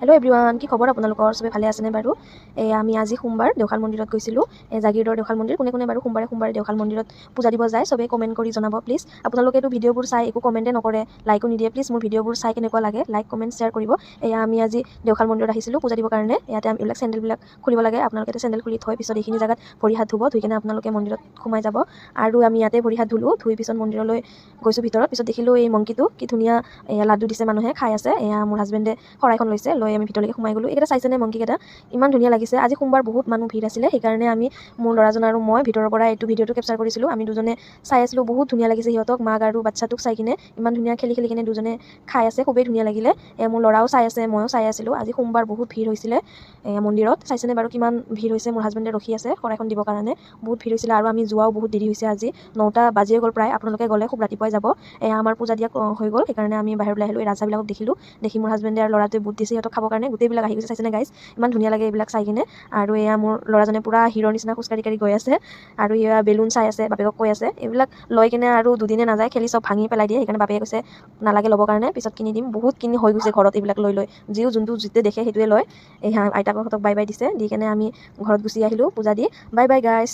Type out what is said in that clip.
Hello' everyone, কি খবৰ আপোনালোকৰ? চবে ভালে আছেনে বাৰু? আমি আজি সোমবাৰ দেওশাল মন্দিৰত গৈছিলোঁ। জাগিৰোডৰ দেওশাল মন্দিৰ। কোনে কোনে বাৰু সোমবাৰে দেওশাল মন্দিৰত পূজা দিব যায় চবেই কমেণ্ট কৰি জনাব প্লিজ। আপোনালোকেতো ভিডিঅ'বোৰ চাই একো কমেণ্টে নকৰে, লাইকো নিদিয়ে। প্লিজ মোৰ ভিডিঅ'বোৰ চাই কেনেকুৱা লাগে লাইক কমেণ্ট শ্বেয়াৰ কৰিব। আমি আজি দেওশাল মন্দিৰত আহিছিলোঁ পূজা দিবৰ কাৰণে। ইয়াতে আমি এইবিলাক চেণ্ডেলবিলাক খুলিব লাগে। আপোনালোকে চেণ্ডেল খুলি থৈ পিছত এইখিনি জেগাত ভৰি হাত ধুব, ধুই কিনে আপোনালোকে মন্দিৰত সোমাই যাব। আৰু আমি ইয়াতে ভৰি হাত ধুলোঁ, ধুই পিছত মন্দিৰলৈ গৈছোঁ ভিতৰত। পিছত দেখিলোঁ এই মংকিটো কি ধুনীয়া লাডু দিছে, মানুহে খাই আছে। মোৰ হাজবেণ্ডে শৰাইখন লৈছে, লৈ আমি ভিতৰলৈকে সোমাই গ'লোঁ। এইকেইটা চাইছেনে মংকিকেইটা? ইমান ধুনীয়া লাগিছে। আজি সোমবাৰ বহুত মানুহ ভিৰ আছিলে, সেইকাৰণে আমি মোৰ ল'ৰাজন আৰু মই ভিতৰৰ পৰা এইটো ভিডিঅ'টো কেপচাৰ কৰিছিলোঁ। আমি দুজনে চাই আছিলোঁ, বহুত ধুনীয়া লাগিছে সিহঁতক, মাক আৰু বাচ্ছাটোক চাই কিনে। ইমান ধুনীয়া খেলি কিনে দুজনে খাই আছে, খুবেই ধুনীয়া লাগিলে। মোৰ ল'ৰাও চাই আছে, ময়ো চাই আছিলোঁ। আজি সোমবাৰ বহুত ভিৰ হৈছিলে মন্দিৰত। চাইছেনে বাৰু কিমান ভিৰ হৈছে? মোৰ হাজবেণ্ডে ৰখি আছে শৰাইখন দিবৰ কাৰণে। বহুত ভিৰ হৈছিলে আৰু আমি যোৱাও বহুত দেৰি হৈছে। আজি 9টা বাজিয়ে গ'ল প্ৰায়। আপোনালোকে গ'লে খুব ৰাতিপুৱাই যাব। আমাৰ পূজা দিয়া হৈ গ'ল, সেইকাৰণে আমি বাহিৰলৈ আহিলোঁ। এই ৰাজহাঁহবিলাকক দেখিলোঁ, দেখি মোৰ হাজবেণ্ডে আৰু ল'ৰাটোৱে বুট দিছে সিহঁতক খাবৰ কাৰণে। গোটেইবিলাক আহি গৈছে, চাইছেনে গাইজ? ইমান ধুনীয়া লাগে এইবিলাক চাই কিনে। আৰু মোৰ ল'ৰাজনে পূৰা হিৰৰ নিচিনা খোজকাঢ়ি গৈ আছে আৰু বেলুন চাই আছে, বাপেকক কৈ আছে এইবিলাক লৈ কিনে আৰু দুদিনে নাযায়, খেলি চব ভাঙি পেলাই দিয়ে। সেইকাৰণে বাপেকে কৈছে নালাগে ল'বৰ কাৰণে, পিছত কিনি দিম। বহুত কিনি হৈ গৈছে ঘৰত এইবিলাক লৈ যোনটো যিটোৱে দেখে সেইটোৱে লয়। আইতাকহঁতক বাই বাই দিছে, দি কিনে আমি ঘৰত গুচি আহিলোঁ পূজা দি। Bye bye guys.